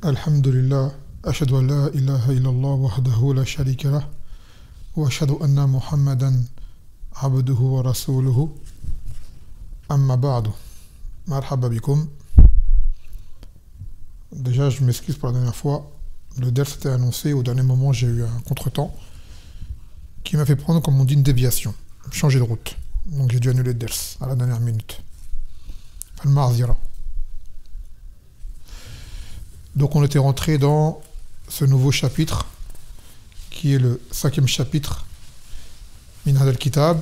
Alhamdulillah, ashhadu an la ilaha illallah wahdahu la sharika lah, wa ashhadu anna Muhammadan abduhu wa rasuluhu, amma ba'du. Marhaba bikum. Déjà, je m'excuse pour la dernière fois. Le ders était annoncé, au dernier moment, j'ai eu un contretemps qui m'a fait prendre, comme on dit, une déviation, changer de route. Donc j'ai dû annuler le ders à la dernière minute. Al-Ma'zira. Donc on était rentré dans ce nouveau chapitre, qui est le 5e chapitre, Min Hadal Kitab,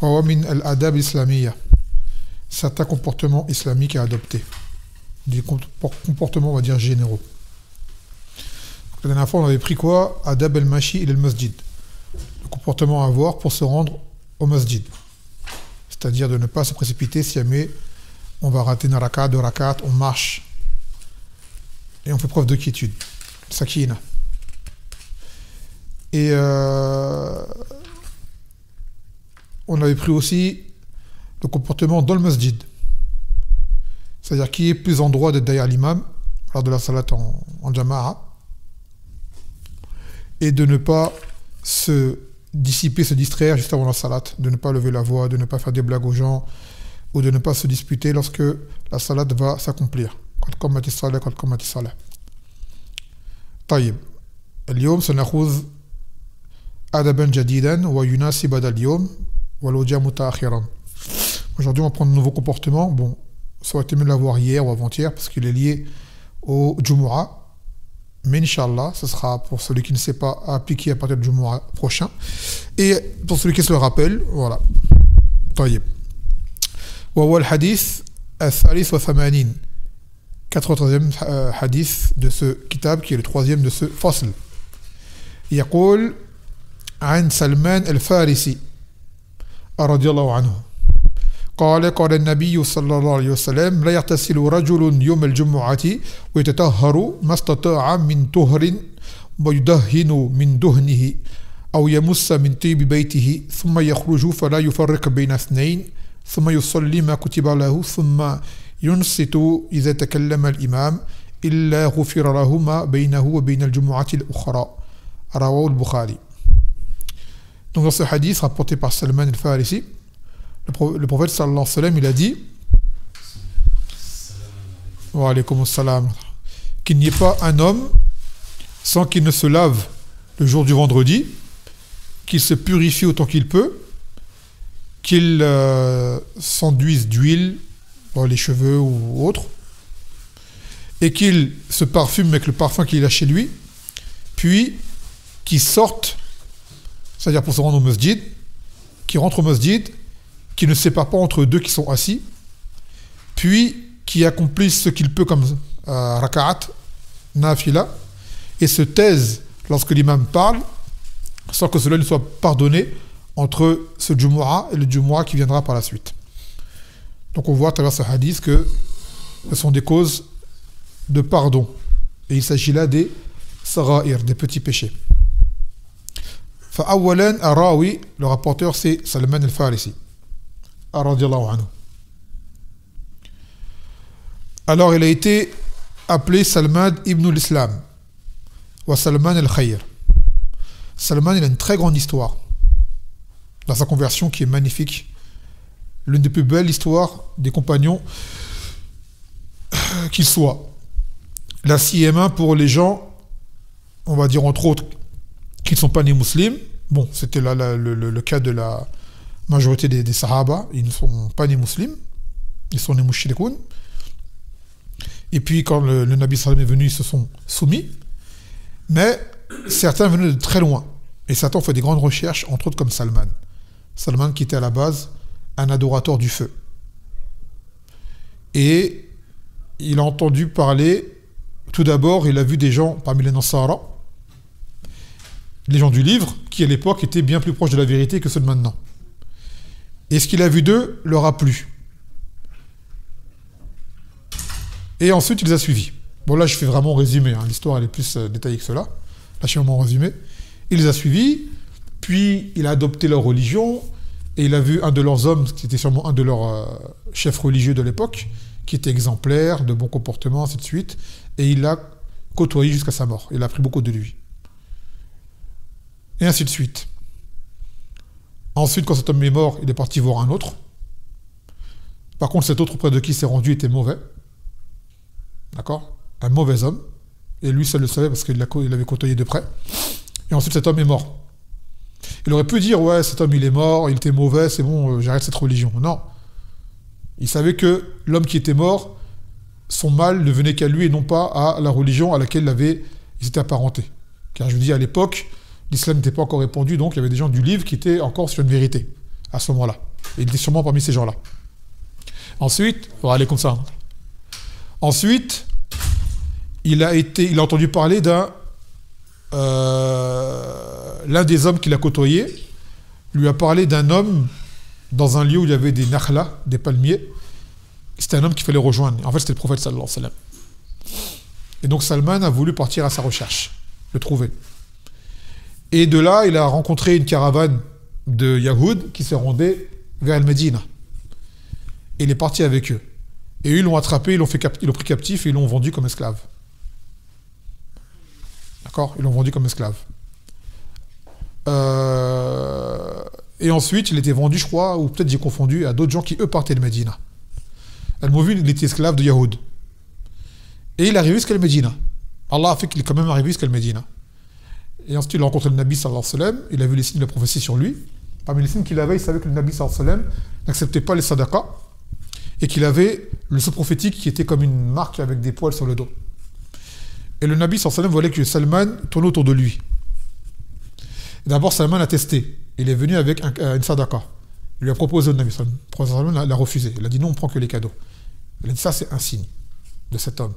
wa min al-adab islamiyya. Certains comportements islamiques à adopter. Des comportements, on va dire, généraux. La dernière fois, on avait pris quoi? Adab al-mashi il al-masjid. Le comportement à avoir pour se rendre au masjid. C'est-à-dire de ne pas se précipiter si jamais on va rater une rakat, deux rakats, on marche et on fait preuve de quiétude. Sakina. Et on avait pris aussi le comportement dans le masjid. C'est-à-dire qui est plus en droit d'être derrière l'imam lors de la salat en jama'a et de ne pas se dissiper, se distraire juste avant la salat, de ne pas lever la voix, de ne pas faire des blagues aux gens ou de ne pas se disputer lorsque la salat va s'accomplir. قد قامت الصلاة. طيب اليوم سنأخذ أدبا جديدا ويناسب هذا اليوم ولو جاء متأخرا. Aujourd'hui on va prendre un nouveau comportement. Bon, ça aurait été mieux de l'avoir hier ou avant-hier parce qu'il est lié au Jumu'ah. Mais Inch'Allah, ce sera pour celui qui ne sait pas appliquer à partir du Jumu'ah prochain. Et pour celui qui se le rappelle, voilà. طيب. وهو الحديث الثالث والثمانين. 83e hadith de ce kitab qui est le 3e de ce fasl. يقول عن سلمان الفارسي رضي الله عنه قال قال النبي صلى الله عليه وسلم لا يغتسل رجل يوم الجمعة ويتطهر ما استطاع من طهر ويدهن من دهنه أو يمس من طيب بيته ثم يخرج فلا يفرق بين اثنين ثم يصلي ما كتب له ثم ينصت إذا تكلم الإمام إلا غفر له ما بينه وبين الجمعة الأخرى رواه البخاري. Donc dans ce hadith rapporté par Salman al-Farisi, le prophète sallallahu alayhi wa sallam, il a dit wa alaykum assalam, qu'il n'y ait pas un homme sans qu'il ne se lave le jour du vendredi, qu'il se purifie autant qu'il peut, qu'il s'enduise d'huile dans les cheveux ou autre, et qu'il se parfume avec le parfum qu'il a chez lui, puis qu'il sorte, c'est-à-dire pour se rendre au masjid, qu'il rentre au masjid, qu'il ne sépare pas entre deux qui sont assis, puis qu'il accomplisse ce qu'il peut comme raka'at, nafila, et se taise lorsque l'imam parle, sans que cela ne soit pardonné entre ce Jumu'ah et le Jumu'ah qui viendra par la suite. Donc on voit à travers ce hadith que ce sont des causes de pardon. Et il s'agit là des sara'ir, des petits péchés. Fa'awwalan arawi, le rapporteur c'est Salman al-Farisi. Radiyallahu anhu. Alors il a été appelé Salman ibn al-Islam ou Salman al-Khayr. Salman il a une très grande histoire dans sa conversion qui est magnifique. L'une des plus belles histoires des compagnons qu'ils soient. La CM1 pour les gens, on va dire entre autres, qui ne sont pas nés musulmans. Bon, c'était là le cas de la majorité des Sahaba. Ils ne sont pas nés musulmans. Ils sont nés mushrikoun. Et puis quand le Nabi sallam est venu, ils se sont soumis. Mais certains venaient de très loin. Et certains ont fait des grandes recherches, entre autres comme Salman. Salman qui était à la base un adorateur du feu. Et il a entendu parler, tout d'abord, il a vu des gens parmi les Nassara, les gens du livre, qui à l'époque étaient bien plus proches de la vérité que ceux de maintenant. Et ce qu'il a vu d'eux leur a plu. Et ensuite, il les a suivis. Bon, là, je fais vraiment résumé, hein. L'histoire, elle est plus détaillée que cela. Là, je fais vraiment résumé. Il les a suivis, puis il a adopté leur religion, et il a vu un de leurs hommes, qui était sûrement un de leurs chefs religieux de l'époque, qui était exemplaire, de bon comportement, ainsi de suite, et il l'a côtoyé jusqu'à sa mort. Il a appris beaucoup de lui. Et ainsi de suite. Ensuite, quand cet homme est mort, il est parti voir un autre. Par contre, cet autre auprès de qui il s'est rendu était mauvais. D'accord? Un mauvais homme. Et lui seul le savait parce qu'il l'avait côtoyé de près. Et ensuite, cet homme est mort. Il aurait pu dire, ouais, cet homme il est mort, il était mauvais, c'est bon, j'arrête cette religion. Non. Il savait que l'homme qui était mort, son mal ne venait qu'à lui et non pas à la religion à laquelle ils étaient apparentés. Car je vous dis, à l'époque, l'islam n'était pas encore répandu, donc il y avait des gens du livre qui étaient encore sur une vérité à ce moment-là. Et il était sûrement parmi ces gens-là. Ensuite, on va aller comme ça. Ensuite, il a entendu parler l'un des hommes qu'il a côtoyé, lui a parlé d'un homme dans un lieu où il y avait des nakhla, des palmiers. C'était un homme qu'il fallait rejoindre. En fait, c'était le prophète sallallahu alayhi wa sallam. Et donc Salman a voulu partir à sa recherche, le trouver. Et de là, il a rencontré une caravane de Yahoud qui se rendait vers El Médina. Et il est parti avec eux. Et eux, ils l'ont attrapé, ils l'ont pris captif et ils l'ont vendu comme esclave. D'accord? Ils l'ont vendu comme esclave. Et ensuite, il était vendu, je crois, ou peut-être j'ai confondu, à d'autres gens qui, eux, partaient de Médina. Al-Mawvin, il était esclave de Yahoud. Et il est arrivé jusqu'à Médina. Allah a fait qu'il est quand même arrivé jusqu'à Médina. Et ensuite, il a rencontré le Nabi sallallahu alayhi wa sallam, il a vu les signes de la prophétie sur lui. Parmi les signes qu'il avait, il savait que le Nabi sallallahu alayhi wa sallam n'acceptait pas les sadaqas et qu'il avait le sceau prophétique qui était comme une marque avec des poils sur le dos. Et le Nabi sallallahu alayhi wa sallam voulait que Salman tourne autour de lui. D'abord, Salman a testé. Il est venu avec une sadaqa. Il lui a proposé au Nabi sallallahu alayhi wa sallam. Salman l'a refusé. Il a dit non, on prend que les cadeaux. Il a dit ça, c'est un signe de cet homme.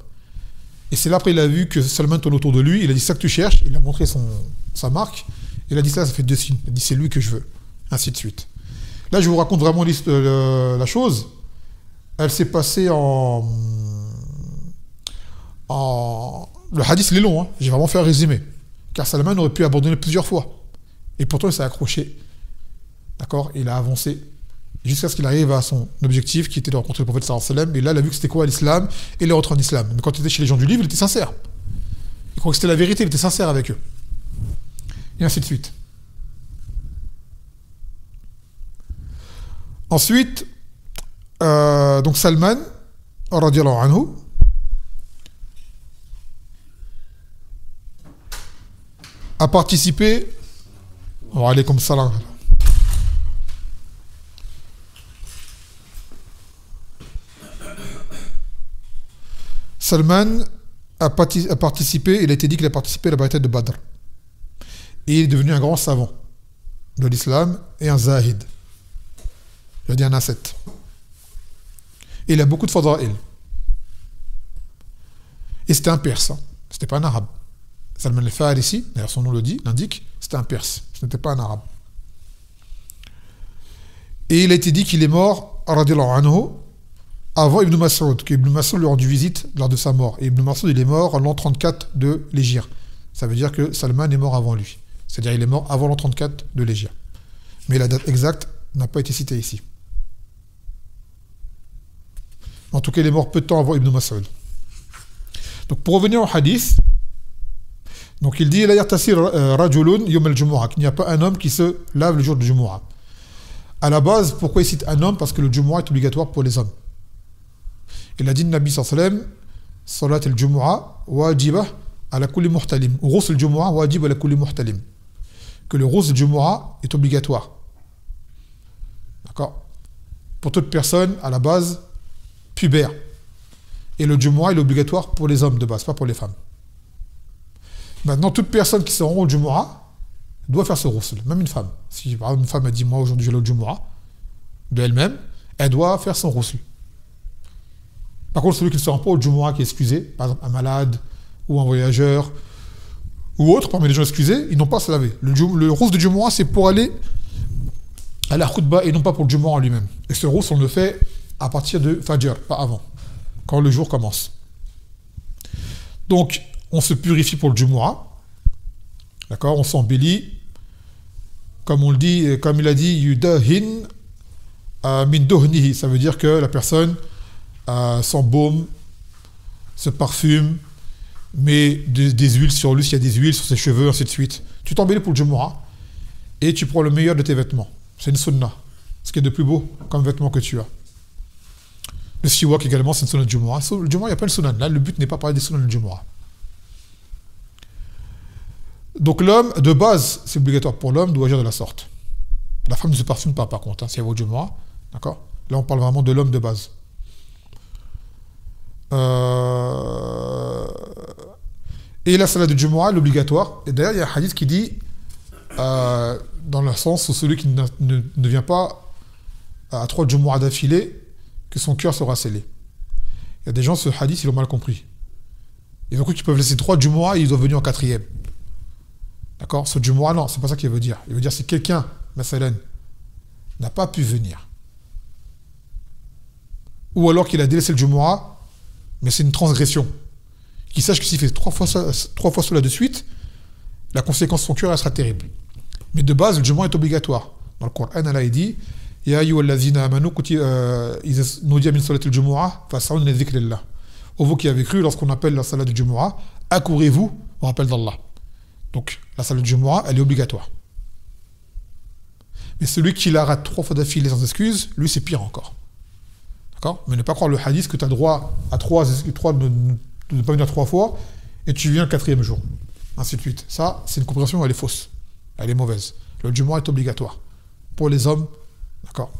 Et c'est là après il a vu que Salman tourne autour de lui. Il a dit ça que tu cherches. Il a montré sa marque. Il a dit ça fait 2 signes. Il a dit c'est lui que je veux. Ainsi de suite. Là, je vous raconte vraiment la chose. Elle s'est passée Le hadith, il est long. J'ai vraiment fait un résumé. Car Salman aurait pu abandonner plusieurs fois. Et pourtant, il s'est accroché. D'accord? Il a avancé. Jusqu'à ce qu'il arrive à son objectif, qui était de rencontrer le prophète sallallahu alayhi wa sallam. Et là, il a vu que c'était quoi l'islam. Et il est rentré en islam. Mais quand il était chez les gens du livre, il était sincère. Il croyait que c'était la vérité. Il était sincère avec eux. Et ainsi de suite. Ensuite, donc Salman, radiyallahu anhu, a participé. Wa alaykum salam. Salman a participé, il a été dit qu'il a participé à la bataille de Badr. Et il est devenu un grand savant de l'islam et un zahid. Je veux dire un ascète. Et il a beaucoup de fadaïl. Et c'était un perse, c'était pas un arabe. Salman al-Farisi, d'ailleurs son nom l'indique, c'était un perse, ce n'était pas un arabe. Et il a été dit qu'il est mort, radiyallahu anhu, avant Ibn Mas'ud, qu'Ibn Mas'ud lui a rendu visite lors de sa mort. Et Ibn Mas'ud, il est mort en l'an 34 de l'Hégire. Ça veut dire que Salman est mort avant lui. C'est-à-dire qu'il est mort avant l'an 34 de l'Hégire. Mais la date exacte n'a pas été citée ici. En tout cas, il est mort peu de temps avant Ibn Mas'ud. Donc, pour revenir au hadith, donc il dit « La yartasir rajulun yom al-jumu'ah » qu'il n'y a pas un homme qui se lave le jour du Jumu'ah. À la base, pourquoi il cite un homme? Parce que le Jumu'ah est obligatoire pour les hommes. Il a dit le Nabi sallallahu alayhi wa sallam « Salat al-Jumu'ah wajibah ala kulli muhtalim » ou « Ghusl al-Jumu'ah wajib ala kulli muhtalim » que le ghusl al-Jumu'ah est obligatoire. D'accord? Pour toute personne, à la base, pubère. Et le Jumu'ah est obligatoire pour les hommes de base, pas pour les femmes. Maintenant, toute personne qui se rend au Jumu'ah doit faire ce ghusl, même une femme. Si par exemple une femme a dit moi aujourd'hui je vais au Jumu'ah, de elle-même, elle doit faire son ghusl. Par contre, celui qui ne se rend pas au Jumu'ah qui est excusé, par exemple un malade ou un voyageur ou autre, parmi les gens excusés, ils n'ont pas à se laver. Le ghusl du Jumu'ah, c'est pour aller à la khutbah et non pas pour le Jumu'ah en lui-même. Et ce ghusl, on le fait à partir de Fajr, pas avant, quand le jour commence. Donc, on se purifie pour le Jumu'ah, d'accord, on s'embellit, comme on le dit, comme il a dit, yudahin min duhnihi, ça veut dire que la personne s'embaume, se parfume, met des huiles sur lui, s'il y a des huiles sur ses cheveux, ainsi de suite. Tu t'embellis pour le Jumu'ah et tu prends le meilleur de tes vêtements. C'est une sunna. Ce qui est de plus beau comme vêtement que tu as. Le siwak également, c'est une sunna de Jumu'ah. Le Jumu'ah, il n'y a pas une sunna. Là, le but n'est pas de parler des sunna de Jumu'ah. Donc l'homme, de base, c'est obligatoire pour l'homme, doit agir de la sorte. La femme ne se parfume pas, par contre, si elle va au Jumu'ah. D'accord ? Là, on parle vraiment de l'homme de base. Et la salat de Jumu'ah, l'obligatoire. Et d'ailleurs, il y a un hadith qui dit, dans le sens où celui qui ne vient pas à 3 Jumu'ah d'affilée, que son cœur sera scellé. Il y a des gens, ce hadith, ils l'ont mal compris. Ils ont cru qu'ils peuvent laisser 3 Jumu'ah et ils doivent venir en 4e. D'accord ? Ce Jumu'ah, non, c'est pas ça qu'il veut dire. Il veut dire si quelqu'un, Masalan, n'a pas pu venir, ou alors qu'il a délaissé le Jumu'ah, mais c'est une transgression, qu'il sache que s'il fait 3 fois cela de suite, la conséquence de son cœur, elle sera terrible. Mais de base, le Jumu'ah est obligatoire. Dans le Coran, Allah a dit Ya ayyuhallazina amanu iza nudiya min salatil Jumu'ah fas'au ila dhikrillah. Ô vous qui avez cru, lorsqu'on appelle la salat du Jumu'ah, accourez-vous au rappel d'Allah. Donc, la salat du Jumu'ah, elle est obligatoire. Mais celui qui la rate 3 fois d'affilée sans excuse, lui, c'est pire encore. D'accord ? Mais ne pas croire le hadith que tu as droit à 3 de ne pas venir 3 fois et tu viens le 4e jour. Ainsi de suite. Ça, c'est une compréhension, elle est fausse. Elle est mauvaise. Le Jumu'ah est obligatoire. Pour les hommes, d'accord ?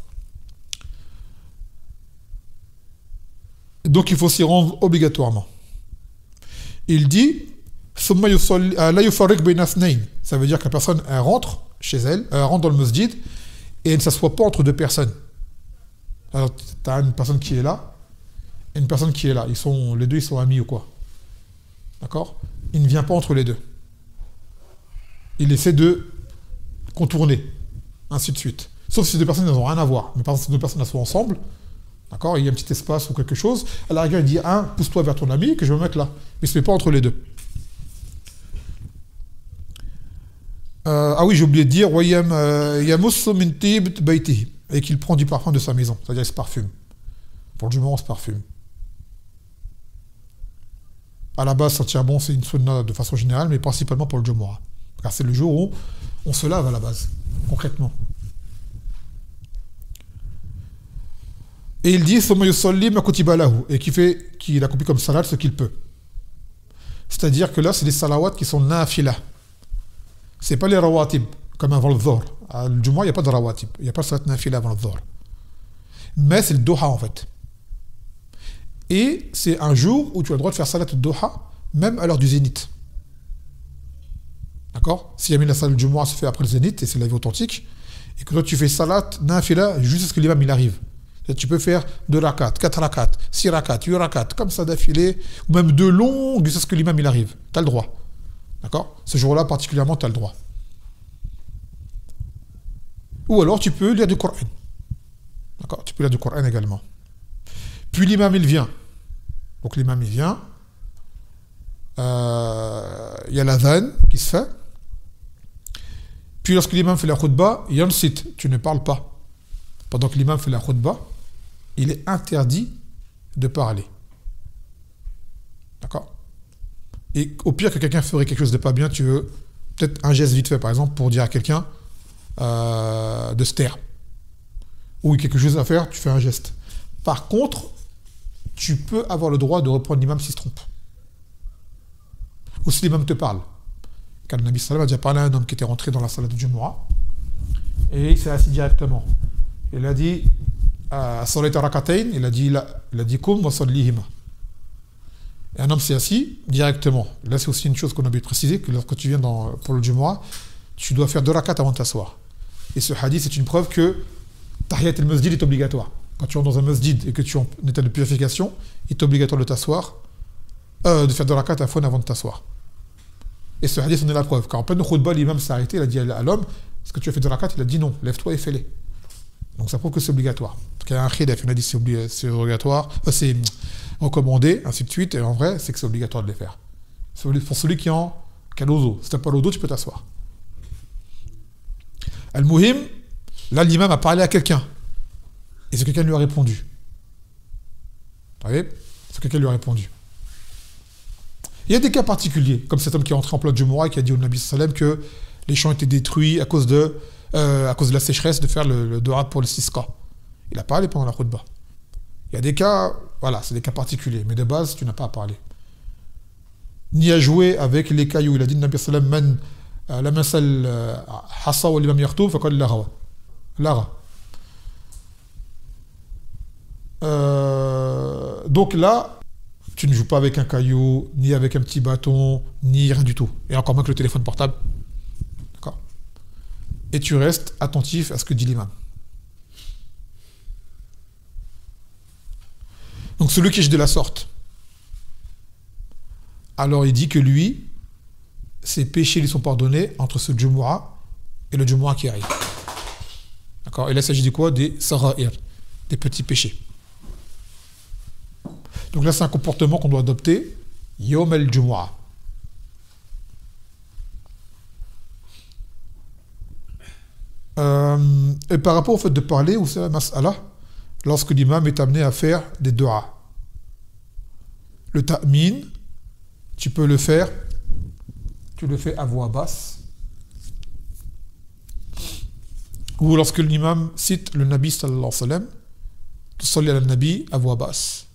Donc, il faut s'y rendre obligatoirement. Il dit ça veut dire que la personne, elle rentre chez elle, elle rentre dans le masjid et elle ne s'assoit pas entre 2 personnes. Alors, tu as une personne qui est là et une personne qui est là. Les deux, ils sont amis ou quoi. D'accord ? Il ne vient pas entre les deux. Il essaie de contourner, ainsi de suite. Sauf si ces 2 personnes, elles n'ont rien à voir. Mais par exemple, si 2 personnes, elles sont ensemble, d'accord ? Il y a un petit espace ou quelque chose. À la rigueur, il dit pousse-toi vers ton ami que je vais me mettre là. Mais il ne se met pas entre les deux. Ah oui, j'ai oublié de dire et qu'il prend du parfum de sa maison, c'est-à-dire il se parfume. Pour le Jumu'ah, on se parfume. À la base, sentir bon, c'est une sunna de façon générale, mais principalement pour le Jumu'ah. Car c'est le jour où on se lave à la base, concrètement. Et il dit et qu'il accomplit comme salat ce qu'il peut. C'est-à-dire que là, c'est des salawats qui sont nafila. C'est pas les rawatib, comme avant le dhuhr. À le Jumu'ah, il n'y a pas de rawatib. Il n'y a pas de salat nafila avant le dhuhr. Mais c'est le duha en fait. Et c'est un jour où tu as le droit de faire salat duha, même à l'heure du zénith. D'accord ? Si jamais la salat du Jumu'ah se fait après le zénith, et c'est la vie authentique, et que toi tu fais salat nafila juste à ce que l'imam il arrive. Tu peux faire 2 rakats, 4 rakats, 6 rakats, 8 rakats, comme ça d'affilée, ou même 2 longues jusqu'à ce que l'imam il arrive. Tu as le droit. D'accord ? Ce jour-là, particulièrement, tu as le droit. Ou alors, tu peux lire du Coran. D'accord ? Tu peux lire du Coran également. Puis l'imam, il vient. Donc l'imam, il vient. Il y a l'adhan qui se fait. Puis lorsque l'imam fait la khutbah, il y a un site. Tu ne parles pas. Pendant que l'imam fait la khutbah, il est interdit de parler. D'accord ? Et au pire que quelqu'un ferait quelque chose de pas bien, tu veux peut-être un geste vite fait, par exemple, pour dire à quelqu'un de se taire. Ou quelque chose à faire, tu fais un geste. Par contre, tu peux avoir le droit de reprendre l'imam s'il se trompe. Ou si l'imam te parle. Car le Nabi sallam a déjà parlé à un homme qui était rentré dans la salat du Jumu'ah et il s'est assis directement. Il a dit Salat rakatayn, il a dit Kum wa sallihima. Et un homme s'est assis directement. Là, c'est aussi une chose qu'on a oublié de préciser, que lorsque tu viens pour le Jumu'ah, tu dois faire 2 rakats avant de t'asseoir. Et ce hadith, c'est une preuve que Tahiyat al-Masjid est obligatoire. Quand tu rentres dans un masjid et que tu es en état de purification, il est obligatoire de t'asseoir, de faire 2 rakats avant de t'asseoir. Et ce hadith en est la preuve. Car en pleine khutbah, l'imam s'est arrêté, il a dit à l'homme, est-ce que tu as fait 2 rakats ? Il a dit non, lève-toi et fais-les. Donc ça prouve que c'est obligatoire. Parce qu'il y a un khilaf, il a dit c'est obligatoire, c'est recommandé, ainsi de suite, et en vrai, c'est que c'est obligatoire de les faire. Pour celui qui a l'odo. Si tu n'as pas l'odo, tu peux t'asseoir. Al-Muhim, là l'imam a parlé à quelqu'un. Et ce quelqu'un lui a répondu. Vous voyez? C'est quelqu'un lui a répondu. Il y a des cas particuliers, comme cet homme qui est entré en plein Jumu'ah et qui a dit au Nabi sallam que les champs étaient détruits à cause de la sécheresse, de faire le dua pour le sisqa. Il a parlé pendant la khutbah. Il y a des cas, voilà, c'est des cas particuliers, mais de base, tu n'as pas à parler. Ni à jouer avec les cailloux. Il a dit, Nabi sallam, man la masal hassa wa l'imam yartoub, faqad lara. Donc là, tu ne joues pas avec un caillou, ni avec un petit bâton, ni rien du tout. Et encore moins que le téléphone portable. D'accord? Et tu restes attentif à ce que dit l'imam. Donc celui qui est de la sorte, alors il dit que lui, ses péchés lui sont pardonnés entre ce Jumu'ah et le Jumu'ah qui arrive. D'accord? Et là, il s'agit de quoi? Des sara'ir, des petits péchés. Donc là, c'est un comportement qu'on doit adopter Yom al-Jumu'ah. Et par rapport au fait de parler, ou c'est la mas'ala, lorsque l'imam est amené à faire des du'as. Le ta'min, tu peux le faire, tu le fais à voix basse. Ou lorsque l'imam cite le Nabi sallallahu alayhi wa sallam, tu salli ala Nabi à voix basse.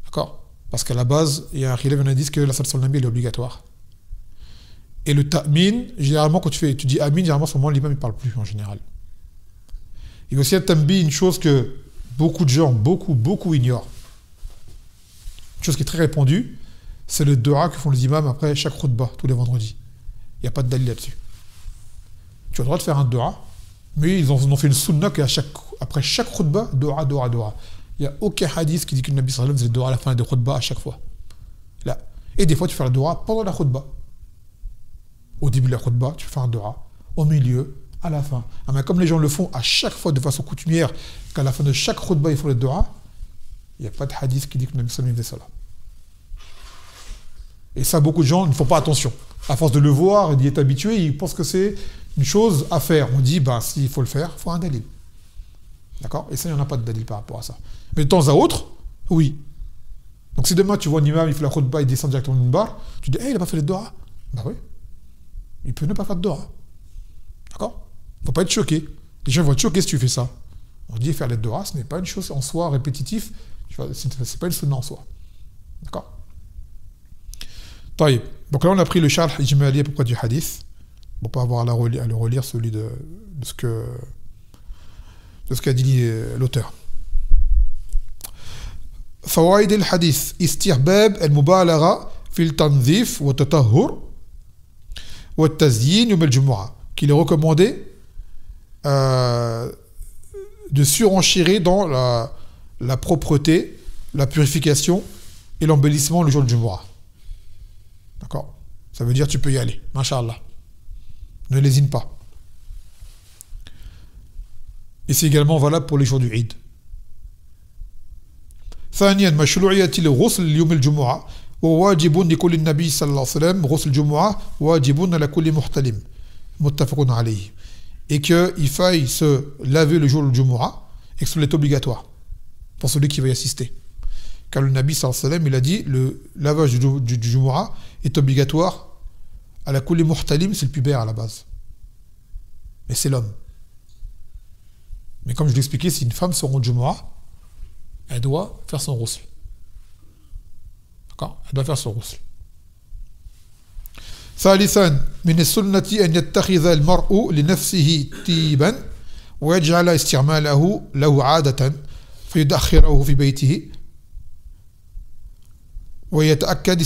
D'accord? Parce qu'à la base, il y a un khilaf, on a dit que la salat sur le Nabi est obligatoire. Et le ta'min, généralement, quand tu dis amin, généralement, à ce moment, l'imam ne parle plus en général. Il y a aussi un tambi, une chose que beaucoup de gens, beaucoup ignorent. Une chose qui est très répandue, c'est le dua que font les imams après chaque khutbah, tous les vendredis. Il n'y a pas de dalil là-dessus. Tu as le droit de faire un dua, mais ils ont fait une sunna qu'après chaque khutbah, dua. Il n'y a aucun hadith qui dit que le Nabi sallallahu alayhi wa sallam faisait le dua à la fin des khutbah à chaque fois. Là. Et des fois, tu fais le dua pendant la khutbah. Au début de la khutbah, tu fais un dua. Au milieu, à la fin. Ah, mais comme les gens le font à chaque fois de façon coutumière, qu'à la fin de chaque khutbah, ils font le dua, il n'y a pas de hadith qui dit que le Nabi sallallahu alayhi wa sallam faisait cela. Et ça, beaucoup de gens ne font pas attention. À force de le voir et d'y être habitué, ils pensent que c'est une chose à faire. On dit, s'il faut le faire, il faut un dalil. D'accord? Et ça, il n'y en a pas de dalil par rapport à ça. Mais de temps à autre, oui. Donc si demain tu vois un imam, il fait la khutbah, il descend directement d'une barre, tu dis, il n'a pas fait le dua. Oui. Il peut ne pas faire de dua. D'accord? Il ne faut pas être choqué. Les gens vont être choqués si tu fais ça. On dit faire les dua, ce n'est pas une chose en soi répétitive, c'est pas une sunna en soi. D'accord? Taïb. Donc là, on a pris le sharh ijmali à propos du hadith. On ne va pas avoir à le relire, celui de ce qu'a dit l'auteur. فوائد الحديث استحباب المبالغة في التنظيف والتطهر والتزيين يوم الجمعة, qu'il est recommandé de surenchérir dans la propreté, la purification et l'embellissement le jour du Jumu'ah. D'accord? Ça veut dire tu peux y aller, Masha'Allah. Ne lésine pas. Et c'est également valable pour les jours du Eid. ثانيا مشروعية الغسل يوم الجمعة وواجب لكل النبي صلى الله عليه وسلم غسل الجمعة واجب على كل محتلم متفق عليه. Et qu'il faille se laver le jour du Jumu'ah et que cela est obligatoire pour celui qui va y assister. Car le Nabi sallallahu alayhi wa sallam, il a dit le lavage du Jumu'ah est obligatoire à la kulli muhtalim, c'est le pubère à la base. Mais c'est l'homme. Mais comme je l'ai expliqué, si une femme se rend au Jumu'ah, elle doit faire son ghusl. D'accord? Elle doit faire son ghusl. ثالثا من السنة أن يتخذ المرء لنفسه طيبا ويجعل استعماله له عادة فيدخره في بيته ويتأكد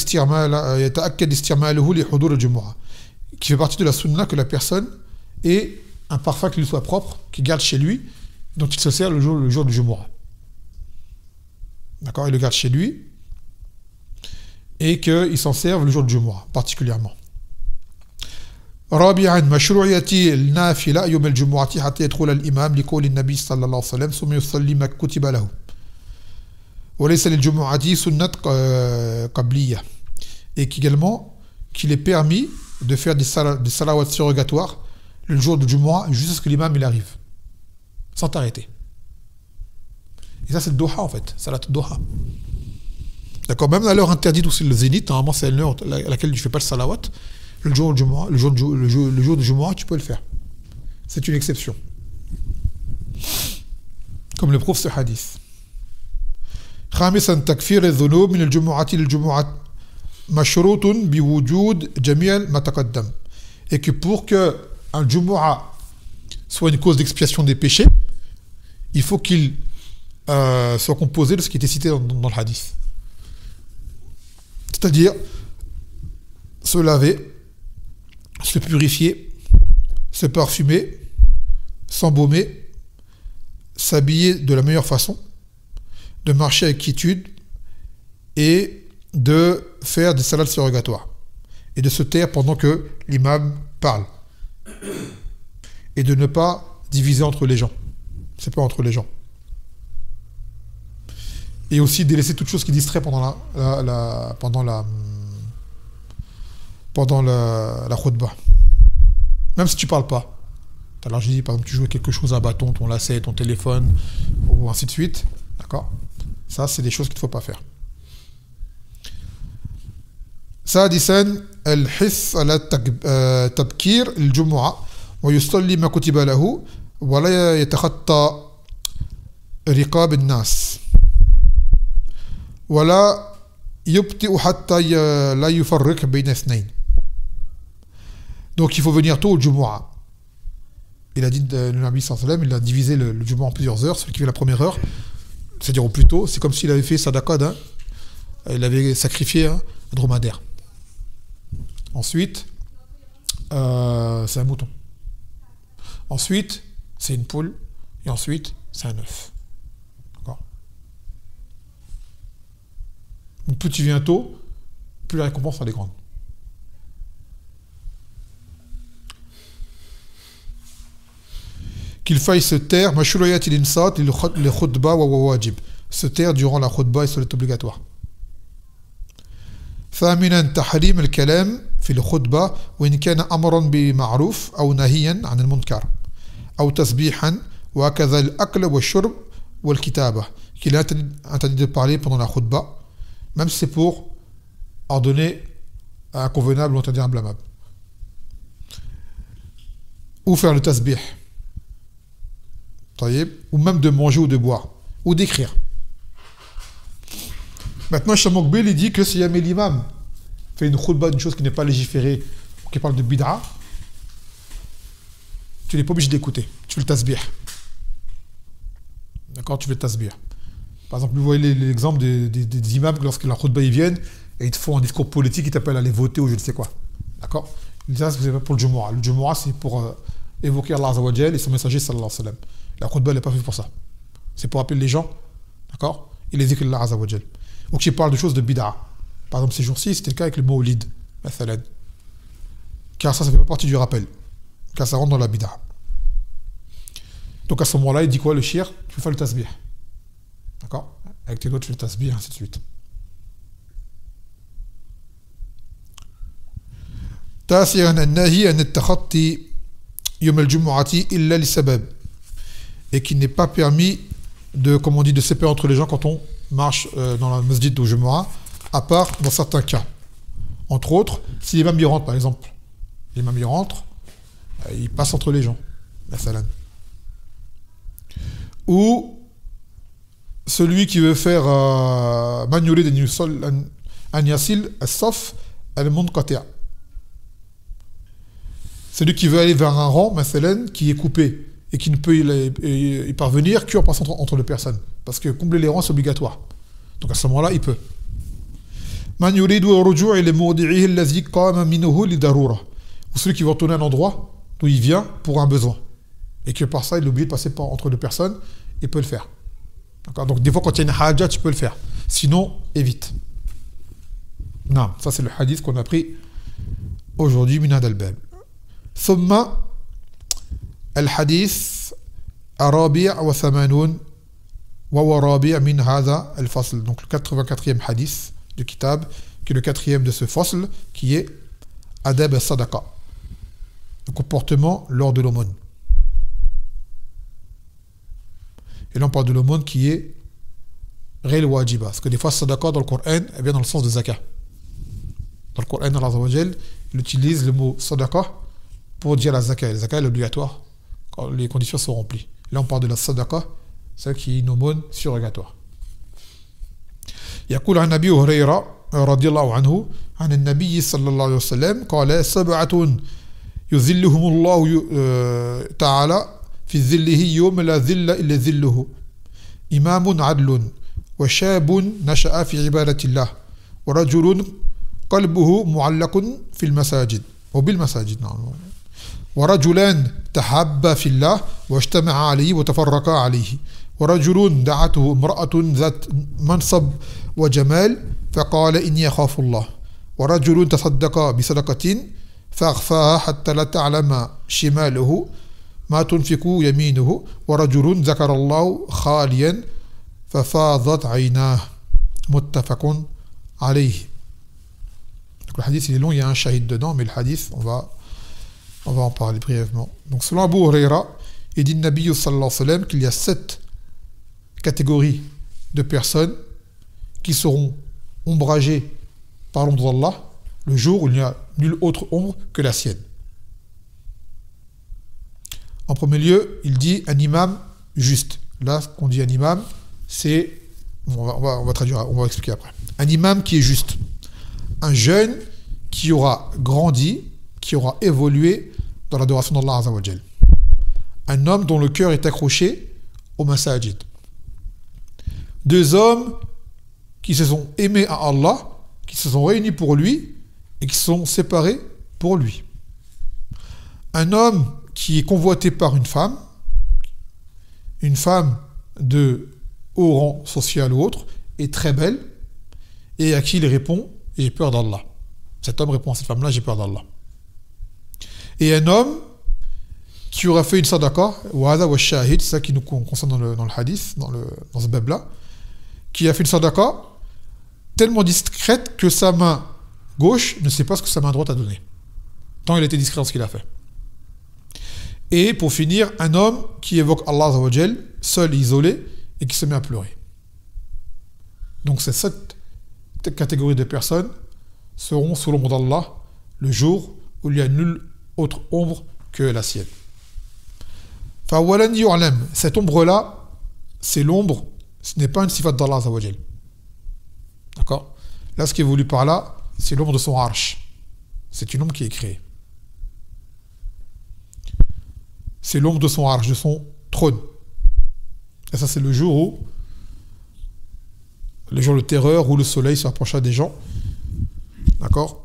استعماله لحضور الجمعة, qui fait partie de la sunna que la personne ait un parfum qui lui soit propre, qui garde chez lui, dont il se sert le jour du Jumu'ah. D'accord? Il le garde chez lui et qu'il s'en serve le jour du Jumu'ah particulièrement. رابعا مشروعية النافلة يوم الجمعة حتى يدخل الإمام لقول النبي صلى الله عليه وسلم ثم يصلي ما كتب له وليس للجمعة سنة قبلية, et qu'également qu'il est permis de faire des salawats surrogatoires le jour du Jumu'ah jusqu'à ce que l'imam il arrive sans t'arrêter. Et ça, c'est le Doha, en fait. Salat Doha. D'accord. Même à l'heure interdite, où c'est le zénith, normalement, c'est l'heure à laquelle tu ne fais pas le salawat. Le jour du Jumu'ah, le jour du Jumu'ah, tu peux le faire. C'est une exception. Comme le prouve ce hadith. خامسا تكفير الذنوب من الجمعة للجمعة مشروط بوجود جميع ما تقدم. Et que pour que un Jumu'ah soit une cause d'expiation des péchés, il faut qu'il soit composé de ce qui était cité dans le hadith. C'est-à-dire se laver, se purifier, se parfumer, s'embaumer, s'habiller de la meilleure façon, de marcher avec quiétude et de faire des salades surrogatoires et de se taire pendant que l'imam parle et de ne pas diviser entre les gens. C'est pas entre les gens. Et aussi délaisser toute chose qui distrait pendant la khutbah. Même si tu parles pas. Alors je dis par exemple tu joues quelque chose, un bâton, ton lacet, ton téléphone ou ainsi de suite. D'accord? Ça c'est des choses qu'il ne faut pas faire. سادسا الحث على تبكير الجمعة ويصلي ما كتب له ولا يتخطى رقاب الناس ولا يبطئ حتى لا يفرق بين اثنين. Donc il faut venir tôt au Jumu'ah. Il a dit, le Nabi sallallahu alayhi wa sallam, il a divisé le Jumu'ah en plusieurs heures. Celui qui fait la première heure, c'est-à-dire au plus tôt, c'est comme s'il avait fait sadaqa, il avait sacrifié un dromadaire. Ensuite, c'est un mouton. Ensuite, c'est une poule. Et ensuite, c'est un œuf. D'accord. Donc, plus tu viens tôt, plus la récompense elle est grande. Qu'il faille se taire, se taire durant la khutbah et c'est obligatoire. ثامنا تحريم الكلام في الخطبة وإن كان أمرا بمعروف أو نهيا عن المنكر أو تسبيحا وهكذا الأكل والشرب والكتابة. Qu'il est interdit de parler pendant la khutbah, même si c'est pour ordonner un convenable ou interdire un blâmable. Ou faire le tasbih. Ou même de manger ou de boire. Ou d'écrire. Maintenant, Cheikh Mokbil, il dit que si jamais l'imam fait une khutbah d'une chose qui n'est pas légiférée, ou qui parle de bid'a, tu n'es pas obligé d'écouter. Tu fais le tasbih. D'accord? Tu fais le tasbih. Par exemple, vous voyez l'exemple des imams, lorsque la khutbah ils viennent, et ils te font un discours politique, ils t'appellent à aller voter ou je ne sais quoi. D'accord? Ils disent que c'est pas pour le Jumu'ah. Le Jumu'ah, c'est pour évoquer Allah Azza wa Jal et son messager sallallahu alayhi wa sallam. La khutbah n'est pas faite pour ça. C'est pour appeler les gens, d'accord? Et les zikr d'Allah Azza wa Jal. Donc il parle de choses de bid'a. Par exemple, ces jours-ci, c'était le cas avec le mawlid, car ça ne fait pas partie du rappel, car ça rentre dans la bid'a. Donc à ce moment-là, il dit quoi, le shir? Tu peux faire le tasbih. D'accord? Avec tes doigts, tu fais le tasbih, et ainsi de suite. تاسعا النهي عن التخطي يوم الجمعة إلا لسبب. Et qu'il n'est pas permis de, comme on dit, de séparer entre les gens quand on marche dans la masjid du Jumu'ah, à part dans certains cas. Entre autres, si l'imam y rentre, par exemple, l'imam y rentre, il passe entre les gens, la salam. Ou celui qui veut faire man yurid an yasil as-saf al-munqati'. Celui qui veut aller vers un rang, masalan, qui est coupé et qui ne peut y parvenir qu'en passant entre les personnes. Parce que combler les rangs, c'est obligatoire. Donc à ce moment-là, il peut. Man yuridu ar-ruju' ila mawdi'ihi alladhi qama minhu li darura. Ou celui qui va retourner à un endroit d'où il vient pour un besoin. Et que par ça, il est obligé de passer entre deux personnes, il peut le faire. D'accord? Donc des fois, quand il y a une haja, tu peux le faire. Sinon, évite. Non, ça c'est le hadith qu'on a pris aujourd'hui, Minad al-Bab. ثم الحديث الرابع وثمانون وهو رابع من هذا الفصل. Donc le 84e hadith du kitab, qui est le 4e de ce fasl, qui est adab al-sadaqa, le comportement lors de l'aumône. Et là on parle de l'aumône qui est غير واجبة. Parce que des fois, sadaqa dans le Coran, elle vient dans le sens de zakat. Dans le Coran, Allah Azza wa Jal, il utilise le mot sadaqa pour dire la zakat. La zakat est obligatoire quand les conditions sont remplies. Là, on parle de la sadaqa, celle qui est une aumône surrogatoire. يقول عن أبي هريرة رضي الله عنه عن النبي صلى الله عليه وسلم قال 7 يذلهم الله تعالى في ظله يوم لا ظل إلا ظله إمام عدل وشاب نشأ في عبادة الله ورجل قلبه معلق في المساجد وبالمساجد نعم ورجلان تحابا في الله واجتمعا عليه وتفرقا عليه ورجل دعته امرأة ذات منصب وجمال فقال إني أخاف الله ورجل تصدق بصدقة فأخفاها حتى لا تعلم شماله ما تنفق يمينه ورجل ذكر الله خاليا ففاضت عيناه متفق عليه. Donc le hadith il est long, il y a un shahid dedans, mais le hadith on va en parler brièvement. Donc selon Abu Huraira, il dit Nabi sallallahu alayhi wa sallam qu'il y a 7 catégories de personnes qui seront ombragées par l'ombre d'Allah le jour où il n'y a nulle autre ombre que la sienne. En premier lieu, il dit un imam juste. Là, ce qu'on dit un imam, c'est... On va traduire, on va expliquer après. Un imam qui est juste. Un jeune qui aura grandi, qui aura évolué dans l'adoration d'Allah Azza wa Jal. Un homme dont le cœur est accroché au masajid. 2 hommes qui se sont aimés à Allah, qui se sont réunis pour lui et qui se sont séparés pour lui. Un homme qui est convoité par une femme de haut rang social ou autre, est très belle, et à qui il répond « j'ai peur d'Allah ». Cet homme répond à cette femme-là « j'ai peur d'Allah ». Et un homme qui aura fait une sadaqa, wa shahid, c'est ça qui nous concerne dans le hadith, dans ce bab-là, qui a fait une sadaqa tellement discrète que sa main gauche ne sait pas ce que sa main droite a donné. Tant il était discret dans ce qu'il a fait. Et pour finir, un homme qui évoque Allah Azza wa Jal, seul et isolé, et qui se met à pleurer. Donc ces 7 catégories de personnes seront sous l'ombre d'Allah le jour où il n'y a nulle autre ombre que la sienne. فَأَوَّلًا يُعْلَمْ. Cette ombre-là, c'est l'ombre, ce n'est pas une sifat d'Allah Azza wa Jal. D'accord? Là, ce qui est voulu par là, c'est l'ombre de son arsh. C'est une ombre qui est créée. C'est l'ombre de son arsh, de son trône. Et ça, c'est le jour de terreur, où le soleil se rapprochera des gens. D'accord?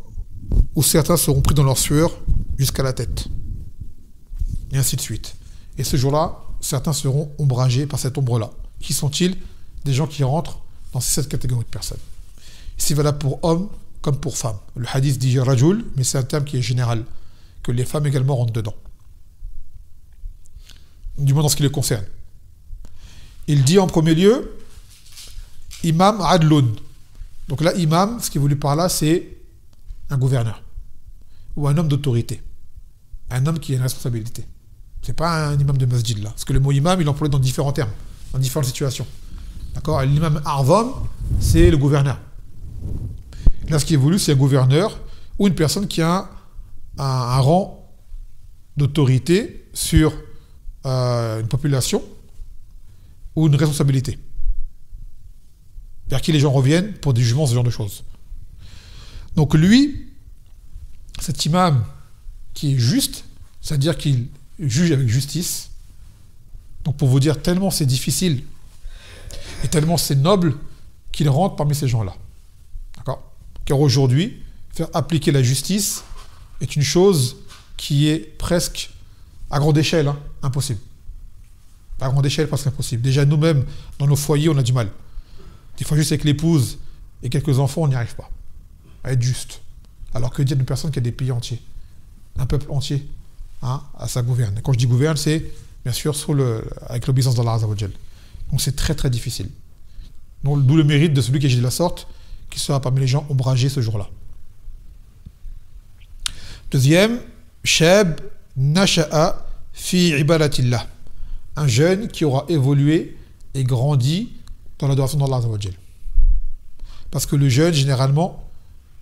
Où certains seront pris dans leur sueur jusqu'à la tête. Et ainsi de suite. Et ce jour-là, certains seront ombragés par cette ombre-là. Qui sont-ils? Des gens qui rentrent dans cette catégorie de personnes. C'est valable pour hommes comme pour femmes. Le hadith dit rajul, mais c'est un terme qui est général, que les femmes également rentrent dedans. Du moins dans ce qui les concerne. Il dit en premier lieu imam adlun. Donc là, imam, ce qui est voulu par là, c'est un gouverneur ou un homme d'autorité, un homme qui a une responsabilité. C'est pas un imam de masjid là, parce que le mot imam, il est employé dans différents termes, dans différentes situations. D'accord? L'imam a'zam, c'est le gouverneur. Là, ce qui est voulu, c'est un gouverneur ou une personne qui a un rang d'autorité sur une population ou une responsabilité vers qui les gens reviennent pour des jugements, ce genre de choses. Donc lui, cet imam qui est juste, c'est-à-dire qu'il juge avec justice. Donc pour vous dire, tellement c'est difficile et tellement c'est noble qu'il rentre parmi ces gens-là. D'accord? Car aujourd'hui, faire appliquer la justice est une chose qui est presque à grande échelle, hein, impossible. À grande échelle, presque impossible. Déjà nous-mêmes, dans nos foyers, on a du mal. Des fois, juste avec l'épouse et quelques enfants, on n'y arrive pas à être juste. Alors que dire d'une personne qui a des pays entiers, un peuple entier, hein, à sa gouverne. Et quand je dis gouverne, c'est bien sûr avec l'obéissance d'Allah Azza wa Jal. Donc c'est très très difficile. Donc d'où le mérite de celui qui agit de la sorte, qui sera parmi les gens ombragés ce jour-là. Deuxième, shab nasha'a fi ibadatillah. Un jeune qui aura évolué et grandi dans l'adoration d'Allah Azza wa Jal. Parce que le jeune, généralement,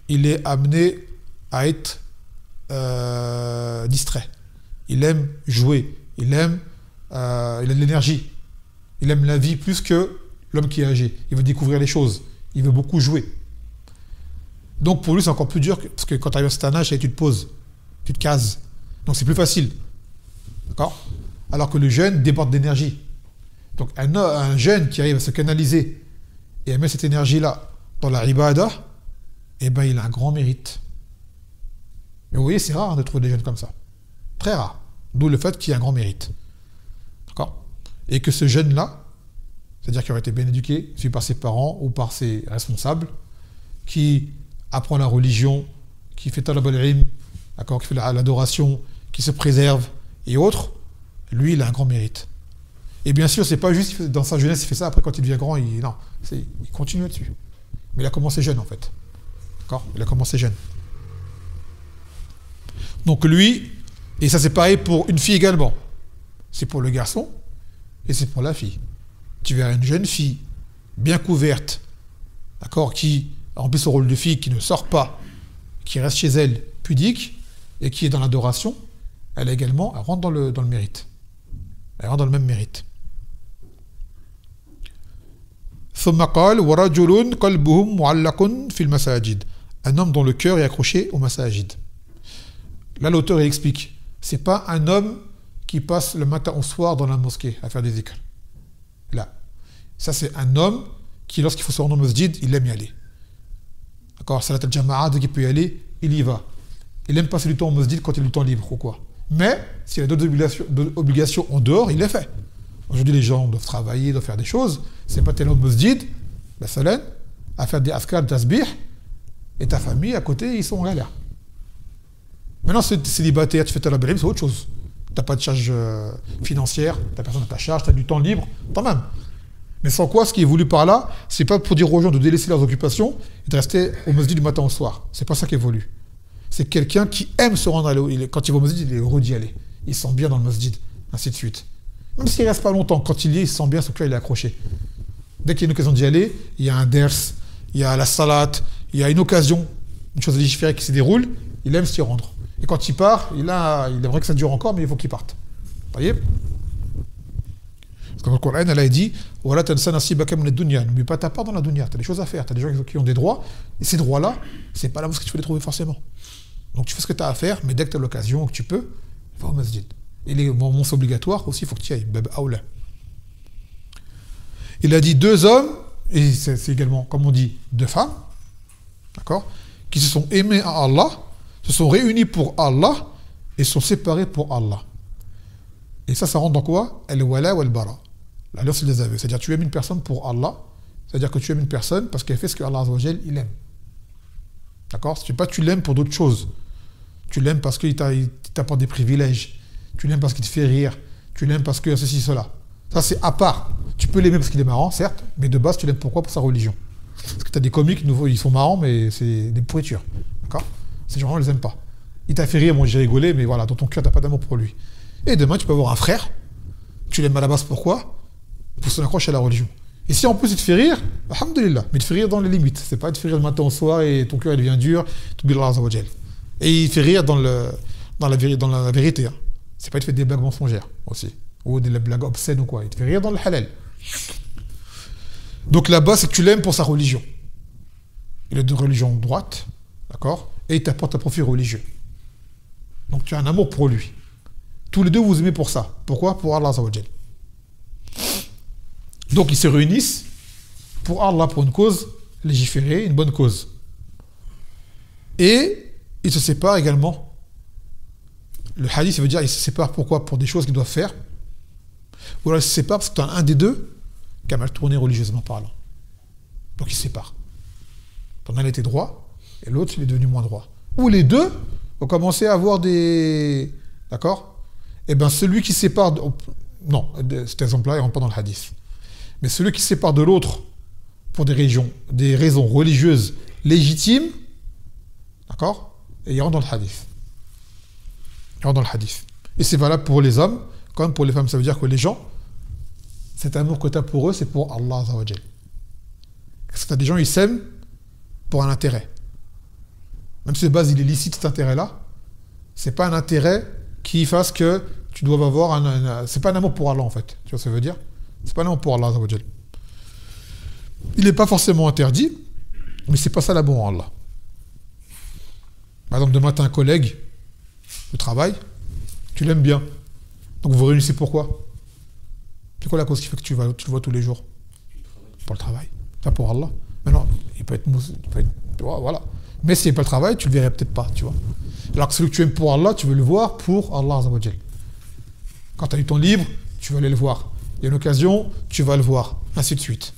il est amené à être distrait. Il aime jouer, il a de l'énergie, il aime la vie plus que l'homme qui est âgé. Il veut découvrir les choses, il veut beaucoup jouer. Donc pour lui, c'est encore plus dur, parce que quand tu arrives à cet âge, tu te poses, tu te cases. Donc c'est plus facile. D'accord? Alors que le jeune déborde d'énergie. Donc un jeune qui arrive à se canaliser et à mettre cette énergie-là dans la ibadah, eh ben il a un grand mérite. Mais vous voyez, c'est rare de trouver des jeunes comme ça. Très rare. D'où le fait qu'il y a un grand mérite. D'accord? Et que ce jeune-là, c'est-à-dire qu'il aurait été bien éduqué, suivi par ses parents ou par ses responsables, qui apprend la religion, qui fait talab al-ilm, d'accord, qui fait l'adoration, qui se préserve et autres, lui, il a un grand mérite. Et bien sûr, c'est pas juste dans sa jeunesse, il fait ça, après quand il devient grand, il continue là-dessus. Mais il a commencé jeune en fait. D'accord? Il a commencé jeune. Donc lui, et ça c'est pareil pour une fille également. C'est pour le garçon et c'est pour la fille. Tu verras une jeune fille bien couverte, d'accord, qui remplit son rôle de fille, qui ne sort pas, qui reste chez elle pudique et qui est dans l'adoration, elle rentre dans le mérite. Elle rentre dans le même mérite. ثم قال ورجل قلبه معلق في المساجد. Un homme dont le cœur est accroché au masajid. Là, l'auteur il explique, c'est pas un homme qui passe le matin au soir dans la mosquée à faire des zikr. Là, ça c'est un homme qui, lorsqu'il faut se rendre au masjid, il aime y aller. D'accord, salat al-jama'a, dès qu'il peut y aller, il y va. Il aime passer du temps au masjid quand il a du temps libre ou quoi. Mais s'il y a d'autres obligations en dehors, il les fait. Aujourd'hui, les gens doivent travailler, doivent faire des choses. C'est pas tellement au masjid, la salat, à faire des askar, des tasbih, et ta famille à côté, ils sont en galère. Maintenant, c'est célibataire, tu fais talab al-ilm, c'est autre chose. Tu n'as pas de charge financière, tu n'as personne à ta charge, tu as du temps libre, quand même. Mais sans quoi, ce qui est voulu par là, c'est pas pour dire aux gens de délaisser leurs occupations et de rester au masjid du matin au soir. C'est pas ça qui est voulu. C'est quelqu'un qui aime se rendre quand il va au masjid, il est heureux d'y aller. Il se sent bien dans le masjid, ainsi de suite. Même s'il ne reste pas longtemps, quand il y est, il se sent bien, son cœur il est accroché. Dès qu'il y a une occasion d'y aller, il y a un ders, il y a la salat, il y a une occasion, une chose légiférée qui se déroule, il aime s'y rendre. Et quand il part, il aimerait que ça dure encore, mais il faut qu'il parte. Vous voyez? Parce que le Coran, elle a dit n'oublie pas ta part dans la dunya, tu as des choses à faire, tu as des gens qui ont des droits, et ces droits-là, c'est pas là où tu peux les trouver forcément. Donc tu fais ce que tu as à faire, mais dès que tu as l'occasion, que tu peux, va au masjid. Et les moments obligatoires aussi, il faut que tu y ailles. Il a dit 2 hommes, et c'est également, comme on dit, 2 femmes, d'accord, qui se sont aimés à Allah, se sont réunis pour Allah, et sont séparés pour Allah. Et ça rentre dans quoi? Al-wala wal-bara. L'alliance des aveux. C'est-à-dire tu aimes une personne pour Allah, c'est-à-dire que tu aimes une personne parce qu'elle fait ce que Allah Azza wa Jal, il aime. D'accord? C'est pas tu l'aimes pour d'autres choses. Tu l'aimes parce qu'il t'apporte des privilèges. Tu l'aimes parce qu'il te fait rire. Tu l'aimes parce que ceci, cela. Ça, c'est à part. Tu peux l'aimer parce qu'il est marrant, certes, mais de base, tu l'aimes pourquoi? Pour sa religion. Parce que tu as des comiques nouveaux, ils sont marrants, mais c'est des pourritures. D'accord? Ces gens-là, on les aime pas. Il t'a fait rire, moi j'ai rigolé, mais voilà, dans ton cœur, tu n'as pas d'amour pour lui. Et demain, tu peux avoir un frère. Tu l'aimes à la base, pourquoi? Pour son accroche à la religion. Et si en plus il te fait rire, alhamdoulilah, mais il te fait rire dans les limites. C'est pas il te fait rire le matin au soir et ton cœur il devient dur, tu oublies Allah Azza wa Jal. Et il te fait rire dans la vérité. Hein. C'est pas il te fait des blagues mensongères aussi. Ou des blagues obscènes ou quoi. Il te fait rire dans le halal. Donc là-bas, c'est que tu l'aimes pour sa religion. Il est de religion droite, d'accord? Et il t'apporte un profit religieux. Donc tu as un amour pour lui. Tous les deux vous aimez pour ça. Pourquoi? Pour Allah Azza wa Jal. Donc ils se réunissent pour Allah, pour une cause légiférée, une bonne cause. Et ils se séparent également. Le hadith, ça veut dire ils se séparent pourquoi? Pour des choses qu'ils doivent faire. Ou alors ils se séparent parce que tu as un des deux qui a mal tourné religieusement parlant. Donc ils se séparent. T'en as été droit et l'autre il est devenu moins droit. Ou les deux ont commencé à avoir des... D'accord? Et bien celui qui sépare... Non, cet exemple-là, il ne rentre pas dans le hadith. Mais celui qui se sépare de l'autre pour des raisons religieuses légitimes, d'accord? Et il rentre dans le hadith. Il rentre dans le hadith. Et c'est valable pour les hommes, comme pour les femmes. Ça veut dire que les gens, cet amour que tu as pour eux, c'est pour Allah Azza wa Jal. Parce que tu as des gens, ils s'aiment pour un intérêt. Même si de base, il est licite cet intérêt-là, c'est pas un intérêt qui fasse que tu dois avoir c'est pas un amour pour Allah, en fait. Tu vois ce que ça veut dire? C'est pas un amour pour Allah, Azzawajal. Il n'est pas forcément interdit, mais c'est pas ça l'amour en Allah. Par exemple, demain, tu as un collègue de travail, tu l'aimes bien. Donc vous vous réunissez pourquoi? C'est quoi la cause qui fait que tu le vois tous les jours? Pour le travail. Pas pour Allah. Maintenant, il peut être tu vois, voilà. Mais s'il n'y a pas le travail, tu le verrais peut-être pas, tu vois. Alors que celui que tu aimes pour Allah, tu veux le voir pour Allah Azzawajal. Quand tu as eu ton livre, tu vas aller le voir. Il y a une occasion, tu vas le voir. Ainsi de suite.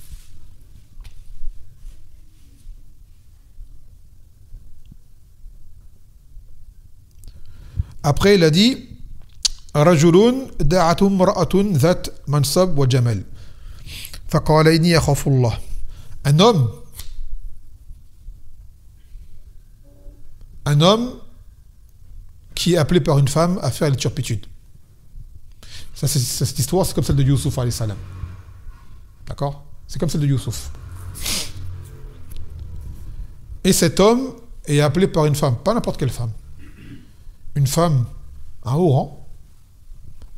Après, il a dit رجل دعته امرأة ذات منصب وجمال فقال إني أخاف الله. Un homme qui est appelé par une femme à faire la turpitude. Cette histoire, c'est comme celle de Youssouf alayhi salam. D'accord? C'est comme celle de Youssouf. Et cet homme est appelé par une femme, pas n'importe quelle femme. Une femme à haut rang,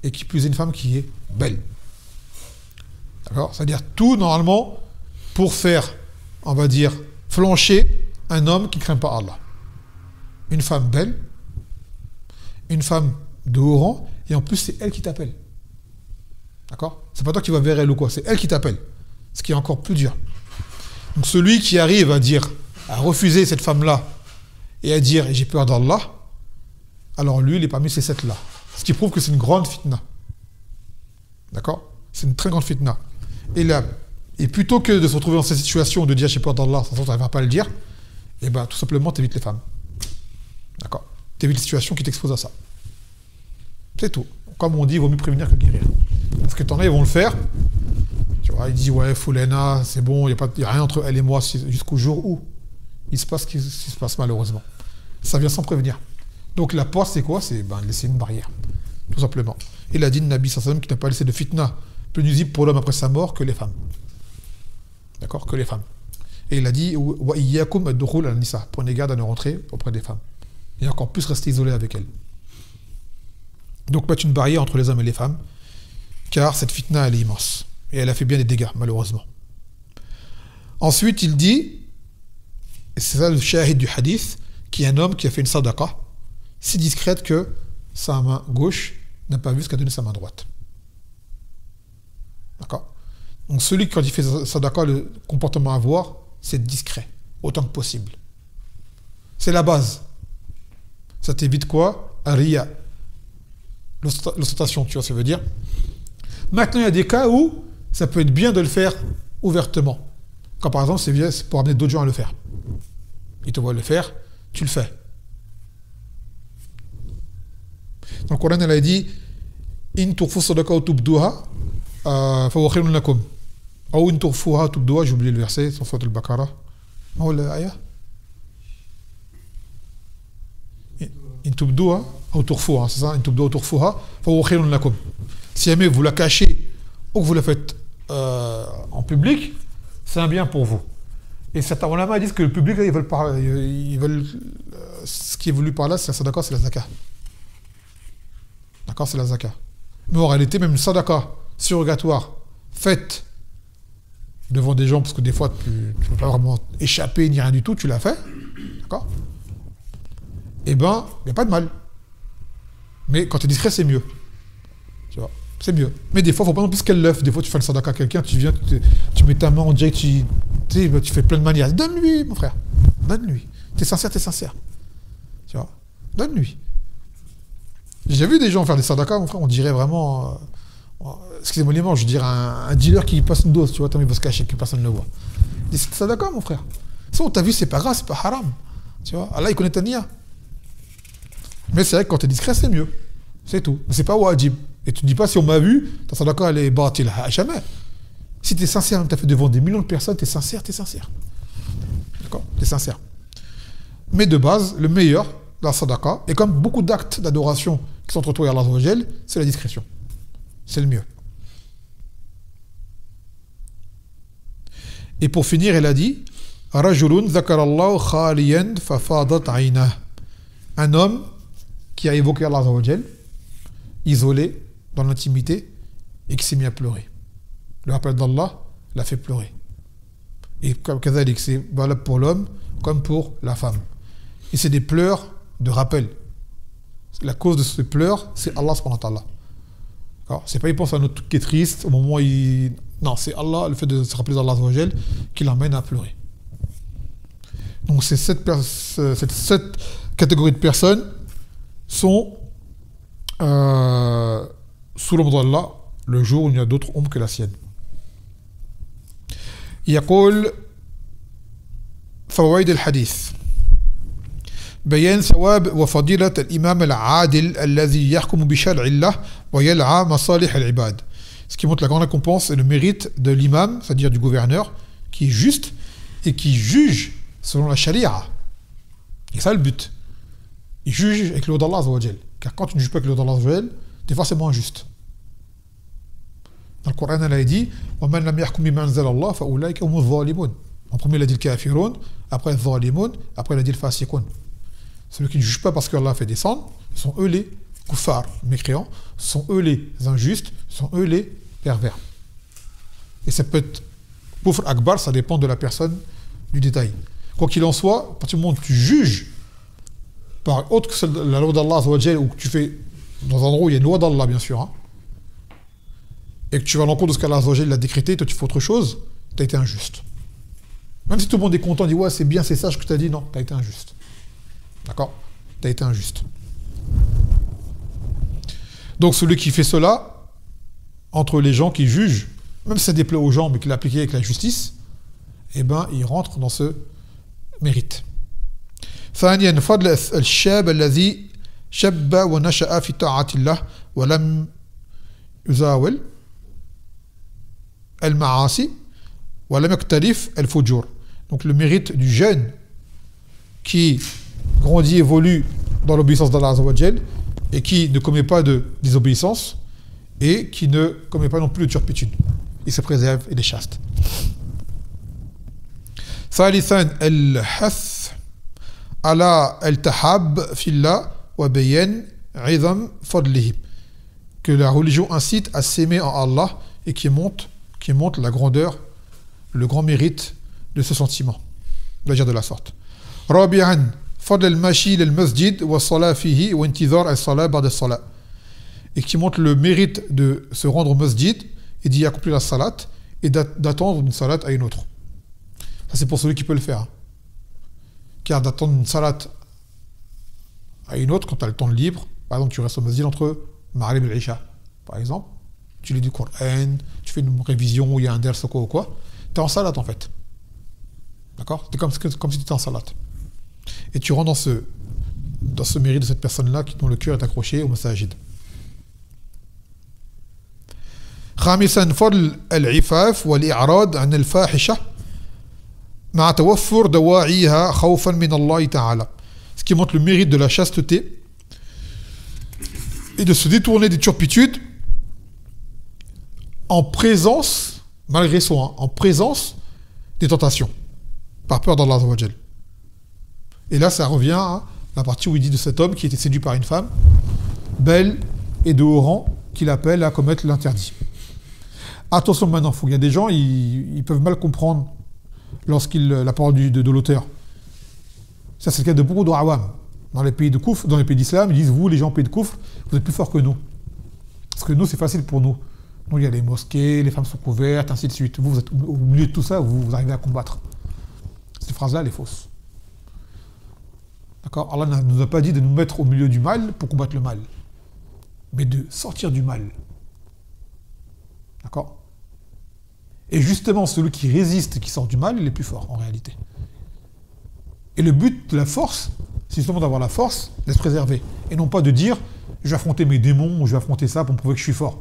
et qui plus est une femme qui est belle. D'accord? C'est-à-dire tout, normalement, pour faire, on va dire, flancher un homme qui ne craint pas Allah. Une femme belle, une femme de haut rang, et en plus, c'est elle qui t'appelle. D'accord? C'est pas toi qui vas vers elle ou quoi, c'est elle qui t'appelle. Ce qui est encore plus dur. Donc celui qui arrive à dire, à refuser cette femme-là, et à dire, j'ai peur d'Allah, alors lui, il est parmi ces sept-là. Ce qui prouve que c'est une grande fitna. D'accord? C'est une très grande fitna. Et plutôt que de se retrouver dans cette situation de dire j'ai peur d'Allah, ça ne va pas le dire, et bien tout simplement, t'évites les femmes. D'accord? T'évites les situations qui t'exposent à ça. C'est tout. Comme on dit, il vaut mieux prévenir que guérir. Parce que t'en as, ils vont le faire. Tu vois, ils disent ouais, Foulena, c'est bon, il n'y a rien entre elle et moi jusqu'au jour où il se passe ce qui se passe malheureusement. Ça vient sans prévenir. Donc la porte, c'est quoi? C'est laisser une barrière, tout simplement. Il a dit le Nabi sallallahu alayhi wa sallam qui n'a pas laissé de fitna plus nuisible pour l'homme après sa mort que les femmes. D'accord? Que les femmes. Et il a dit wa iyyakum ad-dukhul an-nisa, prenez garde à ne rentrer auprès des femmes. Et encore plus rester isolé avec elles. Donc mettre une barrière entre les hommes et les femmes, car cette fitna, elle est immense. Et elle a fait bien des dégâts, malheureusement. Ensuite, il dit, et c'est ça le shahid du hadith, qui est un homme qui a fait une sadaqa, si discrète que sa main gauche n'a pas vu ce qu'a donné sa main droite. D'accord? Donc celui qui, quand il fait sadaqa, le comportement à avoir, c'est discret, autant que possible. C'est la base. Ça t'évite quoi? Riya. L'ostentation, tu vois ce que ça veut dire? Maintenant, il y a des cas où ça peut être bien de le faire ouvertement. Quand par exemple, c'est pour amener d'autres gens à le faire. Ils te voient le faire, tu le fais. Dans le Coran, elle a dit In tukhfu sadaqa ou tubduha fa huwa khayrun lakum. Ou in tukhfuha tubduha, j'ai oublié le verset, sur Sourate al-Baqarah. Ma huwa l'aya? In tubduha ou tukhfuha, c'est ça? In tubduha ou tukhfuha fa huwa khayrun lakum. Si jamais vous la cachez ou que vous la faites en public, c'est un bien pour vous. Et certains ulama disent que le public, là, ils veulent ce qui est voulu par là, c'est la sadaqa, c'est la zakat. D'accord, c'est la zakat. Mais en réalité, même une sadaqa surrogatoire faite devant des gens, parce que des fois, tu ne peux pas vraiment échapper ni rien du tout, tu l'as fait, d'accord? Eh ben, il n'y a pas de mal. Mais quand tu es discret, c'est mieux. Tu vois, c'est mieux. Mais des fois, il ne faut pas non plus qu'elle l'œuf. Des fois, tu fais le sadaqa à quelqu'un, tu viens, tu mets ta main, on dirait que tu fais plein de manières. Donne-lui, mon frère. Donne-lui. T'es sincère, t'es sincère. Tu vois, donne-lui. J'ai vu des gens faire des sadaqa, mon frère, on dirait vraiment... excusez-moi les mots, je dirais un dealer qui passe une dose, tu vois, il va se cacher, que personne ne le voit. Il dit, c'est sadaqa, mon frère. Ça, on t'a vu, c'est pas grave, c'est pas haram. Tu vois, Allah, il connaît ta niya. Mais c'est vrai que quand t'es discret, c'est mieux. C'est tout. Mais c'est pas wajib. Et tu ne dis pas, si on m'a vu, ta sadaqa, elle est batil. Jamais. Si t'es sincère, t'as fait devant des millions de personnes, t'es sincère, t'es sincère. D'accord? T'es sincère. Mais de base, le meilleur, la sadaqa, et comme beaucoup d'actes d'adoration qui sont entre toi et Allah, c'est la discrétion. C'est le mieux. Et pour finir, elle a dit Rajulun zakarallahu khaliyan fafadat aynah. Un homme qui a évoqué Allah Azza wa Jal, isolé dans l'intimité, et qui s'est mis à pleurer. Le rappel d'Allah l'a fait pleurer. Et comme Kazalik, c'est valable pour l'homme comme pour la femme. Et c'est des pleurs de rappel. La cause de ces pleurs, c'est Allah subhanahu wa ta'ala. Alors, c'est pas il pense à un autre truc qui est triste au moment où il... Non, c'est Allah, le fait de se rappeler d'Allah Azza wa Jal, qui l'emmène à pleurer. Donc cette catégorie de personnes sont sous l'ombre d'Allah le jour où il y a d'autres ombres que la sienne. يقول فوائد الحديث بيان ثواب وفضيلة الإمام العادل الذي يحكم بشرع الله ويلعى مصالح العباد. Ce qui montre la grande récompense et le mérite de l'imam, c'est-à-dire du gouverneur, qui est juste et qui juge selon la charia. Et ça le but. Il juge avec le loi d'Allah Azza wa Jal. Car quand tu ne juges pas avec le loi d'Allah Azza wa Jal, tu es forcément injuste. Dans le Coran, elle a dit وَمَنْ لَمْ يَحْكُمْ بِمَا أَنزَلَ اللَّهُ فَأُولَٰئِكَ هُمُ الظَّالِمُونَ. En premier, il a dit le kafirun, après le zalimun, après il a dit le fasiqun. Ceux qui ne jugent pas parce qu'Allah a fait descendre, sont eux les kuffars, mécréants, sont eux les injustes, sont eux les pervers. Et ça peut être kufr akbar, ça dépend de la personne, du détail. Quoi qu'il en soit, à partir du moment où tu juges par autre que la loi d'Allah ou que tu fais dans un endroit où il y a une loi d'Allah, bien sûr, hein, et que tu vas à l'encontre de ce qu'Allah l'a décrété, toi tu fais autre chose, tu as été injuste. Même si tout le monde est content, dit ouais c'est bien, c'est sage que tu as dit, non, tu as été injuste. D'accord? Tu as été injuste. Donc celui qui fait cela, entre les gens qui jugent, même si ça déplaît aux gens, mais qu'il l'applique avec la justice, eh ben il rentre dans ce mérite. ثانيا فضل الشاب الذي شب ونشأ في طاعة الله ولم يزاول المعاصي ولم يقترف الفجور. Donc le mérite du jeune qui grandit, évolue dans l'obéissance d'Allah Azza wa Jal et qui ne commet pas de désobéissance et qui ne commet pas non plus de turpitude. Il se préserve et est chaste. ثالثا الحث على التحاب في الله وبيان عظم فضله. Que la religion incite à s'aimer en Allah et qui montre la grandeur, le grand mérite de ce sentiment. On va dire de la sorte. رابعا فضل المشي للمسجد والصلاة فيه وانتظار الصلاة بعد الصلاة. Et qui montre le mérite de se rendre au masjid et d'y accomplir la salat et d'attendre une salat à une autre. Ça c'est pour celui qui peut le faire. Car d'attendre une salat à une autre quand tu as le temps libre, par exemple tu restes au masjid entre Maghrib et l'Isha, par exemple, tu lis du Coran, tu fais une révision où il y a un ders ou quoi, tu es en salat en fait. D'accord? C'est comme si tu étais en salat. Et tu rentres dans ce mérite de cette personne-là dont le cœur est accroché au masajid. خامسا فضل العفاف والإعراض عن الفاحشة مع توفر دواعيها خوفا من الله تعالى. Ce qui montre le mérite de la chasteté et de se détourner des turpitudes en présence, malgré soi, en présence des tentations, par peur d'Allah Azza wa Jal. Et là, ça revient à la partie où il dit de cet homme qui était séduit par une femme, belle et de haut rang, qu'il appelle à commettre l'interdit. Attention maintenant, il y a des gens, ils peuvent mal comprendre la parole de l'auteur. Ça, c'est le cas de beaucoup d'awam. Dans les pays de Koufr, dans les pays d'islam, ils disent, vous, les gens pays de Koufr, vous êtes plus forts que nous. Parce que nous, c'est facile pour nous. Nous, il y a les mosquées, les femmes sont couvertes, ainsi de suite. Vous êtes au milieu de tout ça, vous arrivez à combattre. Cette phrase-là, elle est fausse. D'accord? Allah ne nous a pas dit de nous mettre au milieu du mal pour combattre le mal, mais de sortir du mal. D'accord? Et justement, celui qui résiste, qui sort du mal, il est plus fort, en réalité. Et le but de la force, c'est justement d'avoir la force, de se préserver. Et non pas de dire, je vais affronter mes démons, ou je vais affronter ça pour me prouver que je suis fort.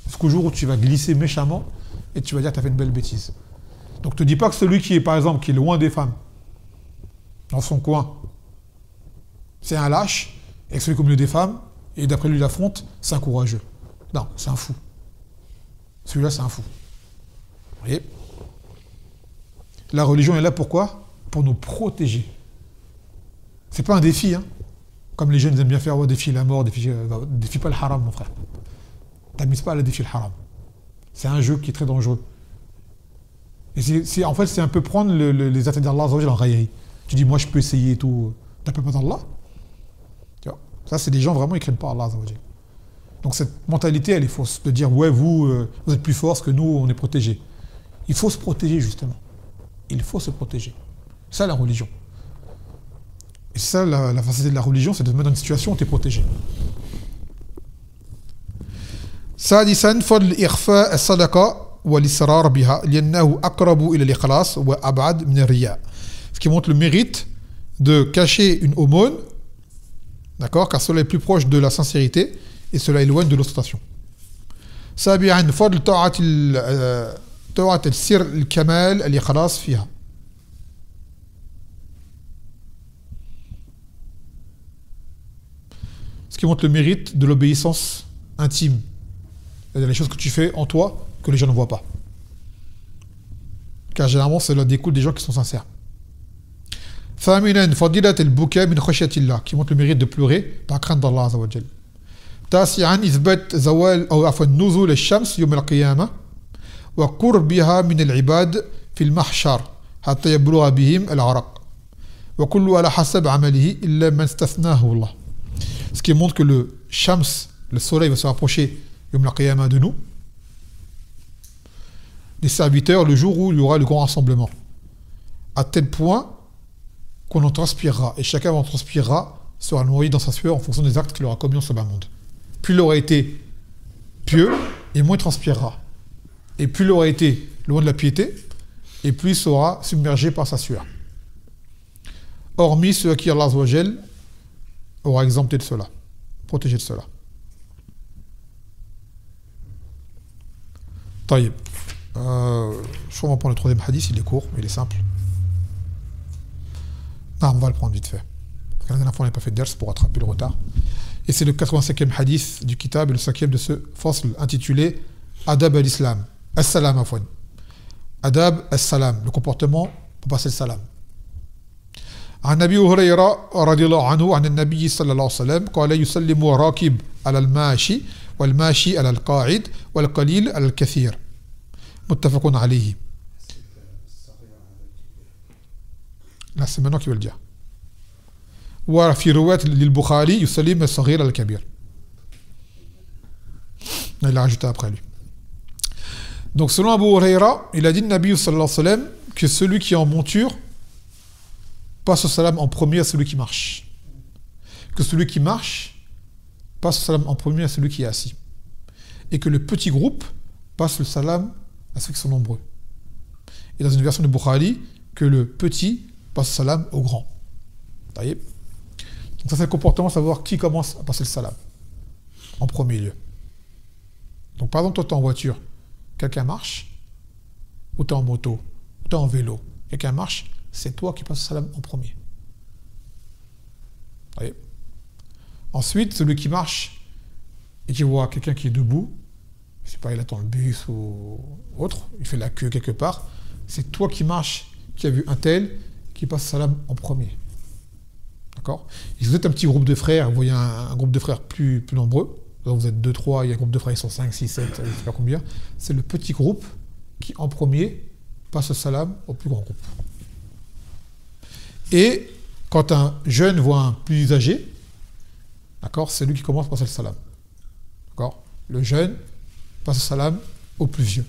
Parce qu'au jour où tu vas glisser méchamment, et tu vas dire que tu as fait une belle bêtise. Donc ne te dis pas que celui qui est, par exemple, qui est loin des femmes, dans son coin, c'est un lâche, et que celui qui est au milieu des femmes, et d'après lui l'affronte, c'est un courageux. Non, c'est un fou. Celui-là, c'est un fou. Vous voyez? La religion est là pourquoi? Pour nous protéger. C'est pas un défi, hein. Comme les jeunes aiment bien faire, défi la mort, défi pas le haram, mon frère. T'amuses pas à le défi le haram. C'est un jeu qui est très dangereux. Et en fait, c'est un peu prendre les affaires d'Allah en raillerie. Tu dis, moi, je peux essayer et tout. T'appelles pas d'Allah? Tu vois? Ça, c'est des gens vraiment, ils craignent pas Allah. Donc, cette mentalité, elle est fausse. De dire, ouais, vous êtes plus fort que nous, on est protégés. Il faut se protéger, justement. Il faut se protéger. C'est ça, la religion. Et ça, la facilité de la religion, c'est de te mettre dans une situation où tu es protégé. سادسا فضل إخفاء الصدقة والإصرار بها لأنه أقرب إلى الإخلاص وأبعد من الرياء. Ce qui montre le mérite de cacher une aumône, d'accord, car cela est plus proche de la sincérité et cela éloigne de l'ostentation. سابعا فضل طاعة السر الكمال الإخلاص فيها. Ce qui montre le mérite de l'obéissance intime. C'est-à-dire les choses que tu fais en toi que les gens ne voient pas. Car généralement, cela découle des gens qui sont sincères. ثامنا فضيلة البكاء من خشية الله, qui montre le mérite de pleurer par crainte d'Allah عز وجل. تاسعا إثبات زوال أو عفوا نزول الشمس يوم القيامة وقربها من العباد في المحشر حتى يبلغ بهم العرق وكل على حسب عمله إلا من استثناه الله. Ce qui montre que le Shams, le soleil, va se rapprocher Yom la de nous, des serviteurs, le jour où il y aura le grand rassemblement, à tel point qu'on en transpirera, et chacun en transpirera, sera nourri dans sa sueur en fonction des actes qu'il aura commis en ce bas monde. Plus il aura été pieux, et moins il transpirera. Et plus il aura été loin de la piété, et plus il sera submergé par sa sueur. Hormis ceux à qui Allah aura exempté de cela, protégé de cela. طيب. Je crois qu'on va prendre le troisième hadith, il est court, mais il est simple. Non, on va le prendre vite fait. Parce que la dernière fois, on n'a pas fait de ders pour rattraper le retard. Et c'est le 85e hadith du kitab, et le 5e de ce fasl intitulé Adab al-Islam. As-salam afwan. Adab as-salam, le comportement pour passer le salam. عن أبي هريرة رضي الله عنه عن النبي صلى الله عليه وسلم قال يسلم الراكب على الماشي والماشي على القاعد والقليل على الكثير متفق عليه. Là c'est maintenant qu'il veut le dire. وفي رواية للبخاري يسلم الصغير على الكبير. Il a rajouté après lui. Donc selon Abu Huraira, il a dit le Nabi sallallahu alayhi wa sallam que celui qui est en monture passe le salam en premier à celui qui marche. Que celui qui marche passe le salam en premier à celui qui est assis. Et que le petit groupe passe le salam à ceux qui sont nombreux. Et dans une version de Bukhari, que le petit passe le salam au grand. Vous voyez? Donc ça c'est le comportement, savoir qui commence à passer le salam en premier lieu. Donc par exemple, toi tu es en voiture, quelqu'un marche, ou tu es en moto, ou tu es en vélo, quelqu'un marche, c'est toi qui passes le salam en premier. Vous voyez? Ensuite, celui qui marche et qui voit quelqu'un qui est debout, je sais pas, il attend le bus ou autre, il fait la queue quelque part, c'est toi qui marches, qui a vu un tel, qui passe le salam en premier. D'accord? Et si vous êtes un petit groupe de frères, vous voyez un groupe de frères plus nombreux, donc vous êtes 2, 3, il y a un groupe de frères, ils sont 5, 6, 7, je ne sais pas combien, c'est le petit groupe qui en premier passe le salam au plus grand groupe. Et quand un jeune voit un plus âgé, d'accord, c'est lui qui commence à passer le salam. D'accord? Le jeune passe le salam au plus vieux.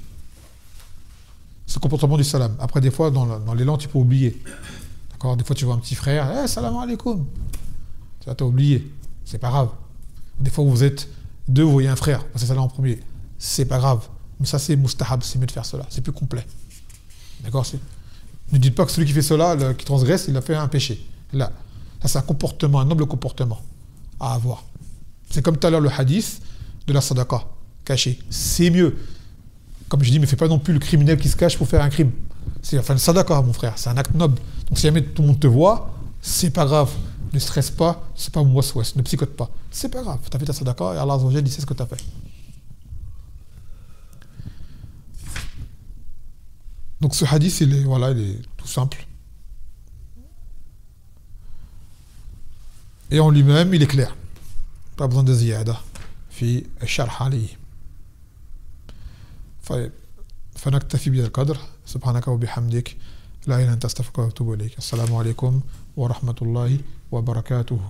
C'est le comportement du salam. Après, des fois, dans l'élan, tu peux oublier. D'accord? Des fois, tu vois un petit frère, salam alaikum. Tu vas oublié. C'est pas grave. Des fois, vous êtes deux, vous voyez un frère, passez le salam en premier. C'est pas grave. Mais ça, c'est mustahab, c'est mieux de faire cela. C'est plus complet. D'accord? Ne dites pas que celui qui fait cela, qui transgresse, il a fait un péché. Là, ça c'est un comportement, un noble comportement à avoir. C'est comme tout à l'heure le hadith de la sadaqa, caché. C'est mieux. Comme je dis, mais fais pas non plus le criminel qui se cache pour faire un crime. C'est enfin le sadaqa, mon frère, c'est un acte noble. Donc si jamais tout le monde te voit, c'est pas grave. Ne stresse pas, c'est pas mouas-ouas, ne psychote pas. C'est pas grave, tu as fait ta sadaqa et Allah Azza wa Jalla, il sait ce que tu as fait. Donc ce hadith, il est tout simple. Et en lui-même, il est clair. Pas besoin de ziyada. في الشرح عليه. فنكتفي بهذا القدر. سبحانك وبحمدك لا إله إلا أنت أستغفرك وأتوب إليك. السلام عليكم ورحمة الله وبركاته.